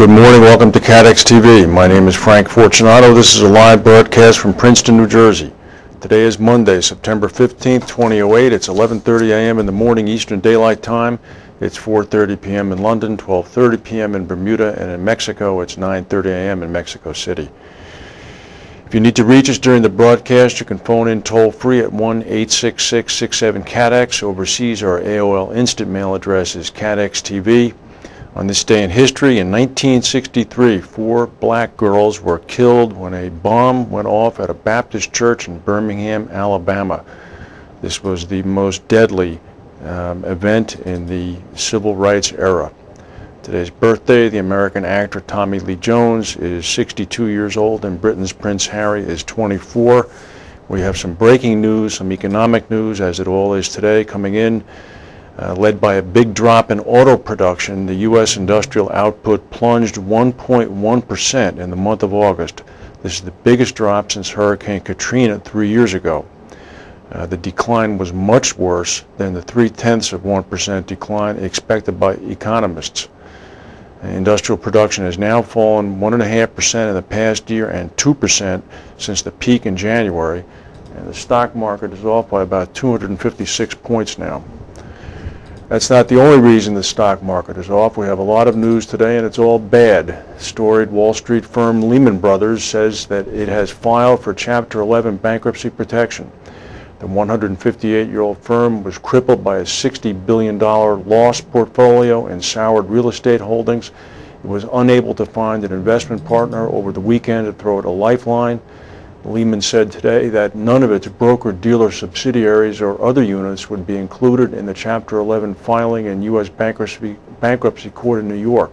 Good morning, welcome to CATEX-TV. My name is Frank Fortunato. This is a live broadcast from Princeton, New Jersey. Today is Monday, September 15th, 2008. It's 11:30 a.m. in the morning Eastern Daylight Time. It's 4:30 p.m. in London, 12:30 p.m. in Bermuda, and in Mexico it's 9:30 a.m. in Mexico City. If you need to reach us during the broadcast, you can phone in toll-free at 1-866-67-CATEX. Overseas, our AOL Instant Mail address is CATEX-TV. On this day in history, in 1963, 4 black girls were killed when a bomb went off at a Baptist church in Birmingham, Alabama. This was the most deadly event in the civil rights era. Today's birthday, the American actor Tommy Lee Jones is 62 years old, and Britain's Prince Harry is 24. We have some breaking news, some economic news, as it all is today, coming in. Led by a big drop in auto production, the U.S. industrial output plunged 1.1% in the month of August. This is the biggest drop since Hurricane Katrina 3 years ago. The decline was much worse than the 0.3% decline expected by economists. Industrial production has now fallen 1.5% in the past year and 2% since the peak in January, and the stock market is off by about 256 points now. That's not the only reason the stock market is off. We have a lot of news today, and it's all bad. Storied Wall Street firm Lehman Brothers says that it has filed for Chapter 11 bankruptcy protection. The 158-year-old firm was crippled by a $60 billion loss portfolio in soured real estate holdings. It was unable to find an investment partner over the weekend to throw it a lifeline. Lehman said today that none of its broker-dealer subsidiaries or other units would be included in the Chapter 11 filing in U.S. bankruptcy court in New York.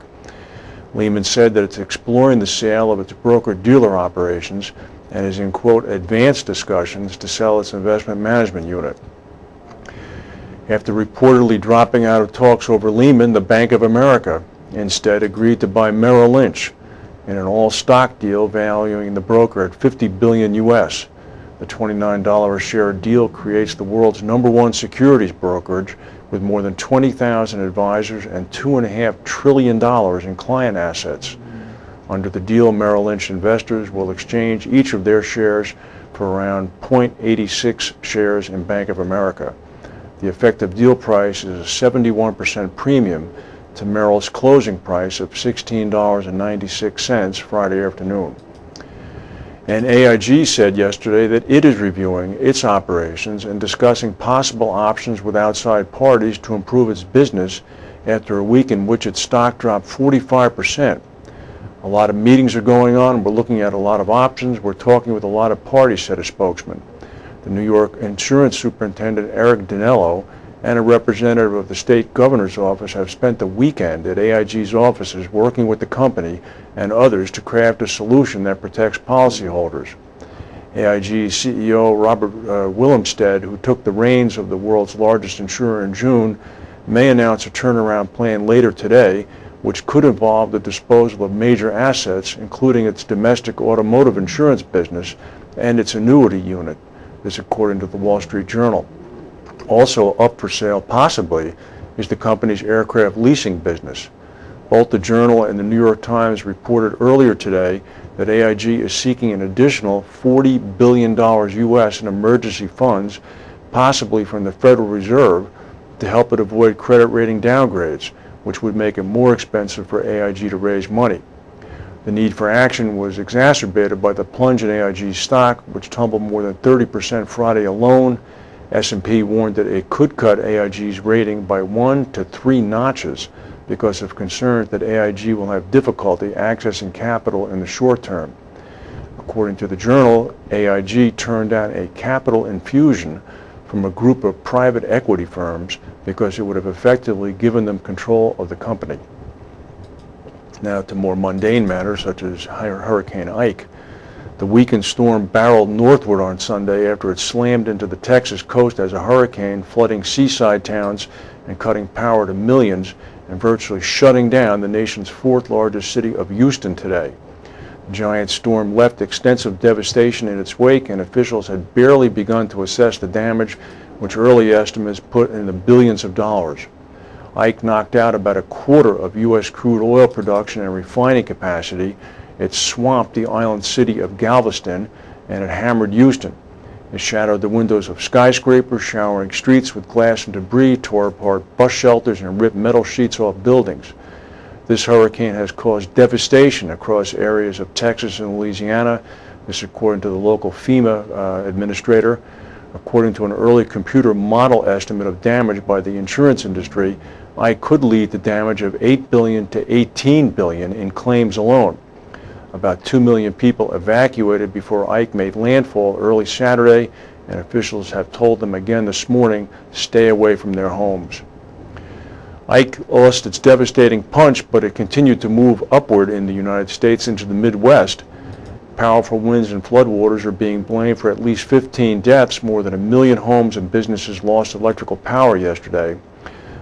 Lehman said that it's exploring the sale of its broker-dealer operations and is in, quote, advanced discussions to sell its investment management unit. After reportedly dropping out of talks over Lehman, the Bank of America instead agreed to buy Merrill Lynch in an all-stock deal valuing the broker at $50 billion U.S. The $29 a share deal creates the world's #1 securities brokerage with more than 20,000 advisors and $2.5 trillion in client assets. Under the deal, Merrill Lynch investors will exchange each of their shares for around 0.86 shares in Bank of America. The effective deal price is a 71% premium to Merrill's closing price of $16.96 Friday afternoon. And AIG said yesterday that it is reviewing its operations and discussing possible options with outside parties to improve its business after a week in which its stock dropped 45%. A lot of meetings are going on. We're looking at a lot of options. We're talking with a lot of parties, said a spokesman. The New York insurance superintendent, Eric Dinello, and a representative of the state governor's office have spent the weekend at AIG's offices working with the company and others to craft a solution that protects policyholders. AIG CEO Robert Willemstad, who took the reins of the world's largest insurer in June, may announce a turnaround plan later today, which could involve the disposal of major assets, including its domestic automotive insurance business and its annuity unit. This according to the Wall Street Journal. Also up for sale, possibly, is the company's aircraft leasing business. Both the Journal and the New York Times reported earlier today that AIG is seeking an additional $40 billion U.S. in emergency funds, possibly from the Federal Reserve, to help it avoid credit rating downgrades, which would make it more expensive for AIG to raise money. The need for action was exacerbated by the plunge in AIG's stock, which tumbled more than 30% Friday alone. S&P warned that it could cut AIG's rating by 1 to 3 notches because of concerns that AIG will have difficulty accessing capital in the short term. According to the Journal, AIG turned down a capital infusion from a group of private equity firms because it would have effectively given them control of the company. Now to more mundane matters such as Hurricane Ike. The weakened storm barreled northward on Sunday after it slammed into the Texas coast as a hurricane, flooding seaside towns and cutting power to millions and virtually shutting down the nation's 4th largest city of Houston today. The giant storm left extensive devastation in its wake, and officials had barely begun to assess the damage, which early estimates put in the billions of dollars. Ike knocked out about a quarter of U.S. crude oil production and refining capacity. It swamped the island city of Galveston, and it hammered Houston. It shattered the windows of skyscrapers, showering streets with glass and debris, tore apart bus shelters, and ripped metal sheets off buildings. This hurricane has caused devastation across areas of Texas and Louisiana. This according to the local FEMA administrator. According to an early computer model estimate of damage by the insurance industry, Ike could lead to damage of $8 billion to $18 billion in claims alone. About 2 million people evacuated before Ike made landfall early Saturday, and officials have told them again this morning to stay away from their homes. Ike lost its devastating punch, but it continued to move upward in the United States into the Midwest. Powerful winds and floodwaters are being blamed for at least 15 deaths. More than 1 million homes and businesses lost electrical power yesterday.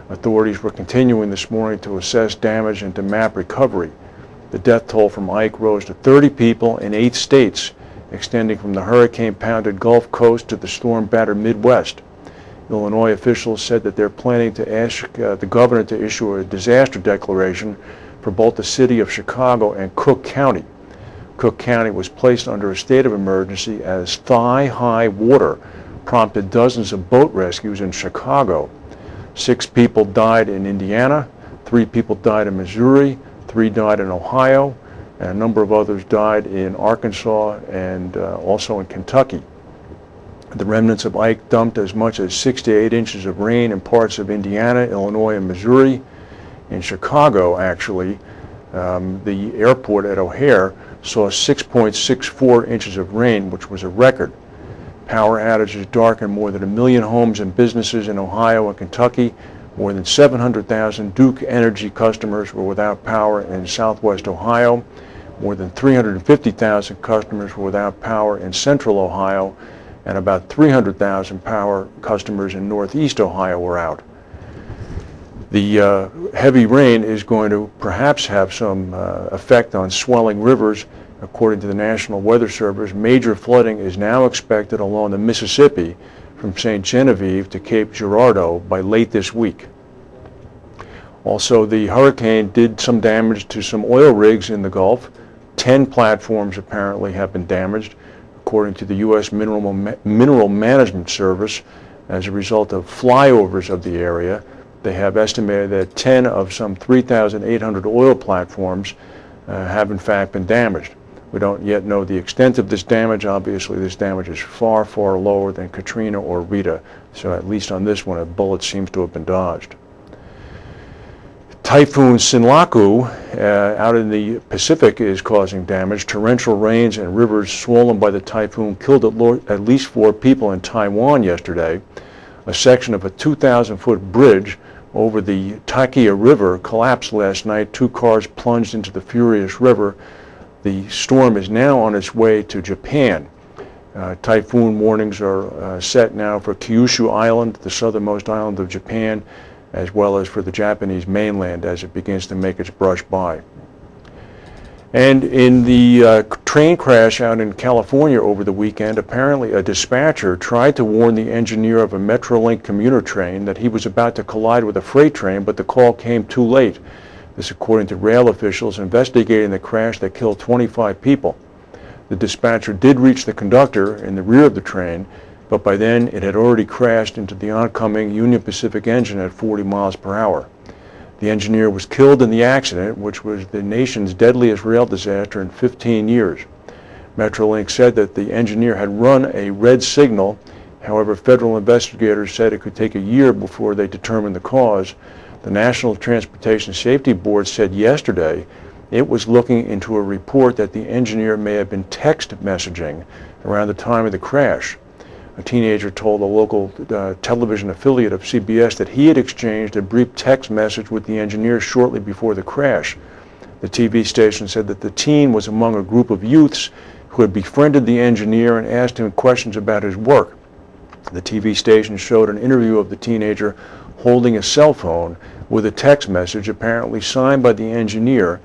Authorities were continuing this morning to assess damage and to map recovery. The death toll from Ike rose to 30 people in 8 states, extending from the hurricane-pounded Gulf Coast to the storm-battered Midwest. Illinois officials said that they're planning to ask the governor to issue a disaster declaration for both the city of Chicago and Cook County. Cook County was placed under a state of emergency as thigh-high water prompted dozens of boat rescues in Chicago. 6 people died in Indiana, 3 people died in Missouri, 3 died in Ohio, and a number of others died in Arkansas and also in Kentucky. The remnants of Ike dumped as much as 6 to 8 inches of rain in parts of Indiana, Illinois, and Missouri. In Chicago, actually, the airport at O'Hare saw 6.64 inches of rain, which was a record. Power outages darkened more than 1 million homes and businesses in Ohio and Kentucky. More than 700,000 Duke Energy customers were without power in Southwest Ohio. More than 350,000 customers were without power in Central Ohio, and about 300,000 power customers in Northeast Ohio were out. The heavy rain is going to perhaps have some effect on swelling rivers. According to the National Weather Service, major flooding is now expected along the Mississippi from St. Genevieve to Cape Girardeau by late this week. Also, the hurricane did some damage to some oil rigs in the Gulf. 10 platforms apparently have been damaged, according to the U.S. Mineral Management Service, as a result of flyovers of the area. They have estimated that 10 of some 3,800 oil platforms have in fact been damaged. We don't yet know the extent of this damage. Obviously, this damage is far, far lower than Katrina or Rita, so at least on this one, a bullet seems to have been dodged. Typhoon Sinlaku out in the Pacific is causing damage. Torrential rains and rivers swollen by the typhoon killed at least 4 people in Taiwan yesterday. A section of a 2,000-foot bridge over the Takia River collapsed last night. 2 cars plunged into the furious river. The storm is now on its way to Japan. Typhoon warnings are set now for Kyushu Island, the southernmost island of Japan, as well as for the Japanese mainland as it begins to make its brush by. And in the train crash out in California over the weekend, apparently a dispatcher tried to warn the engineer of a Metrolink commuter train that he was about to collide with a freight train, but the call came too late. This according to rail officials investigating the crash that killed 25 people. The dispatcher did reach the conductor in the rear of the train, but by then it had already crashed into the oncoming Union Pacific engine at 40 miles per hour. The engineer was killed in the accident, which was the nation's deadliest rail disaster in 15 years. Metrolink said that the engineer had run a red signal. However, federal investigators said it could take a year before they determined the cause. The National Transportation Safety Board said yesterday it was looking into a report that the engineer may have been text messaging around the time of the crash. A teenager told a local television affiliate of CBS that he had exchanged a brief text message with the engineer shortly before the crash. The TV station said that the teen was among a group of youths who had befriended the engineer and asked him questions about his work. The TV station showed an interview of the teenager holding a cell phone with a text message apparently signed by the engineer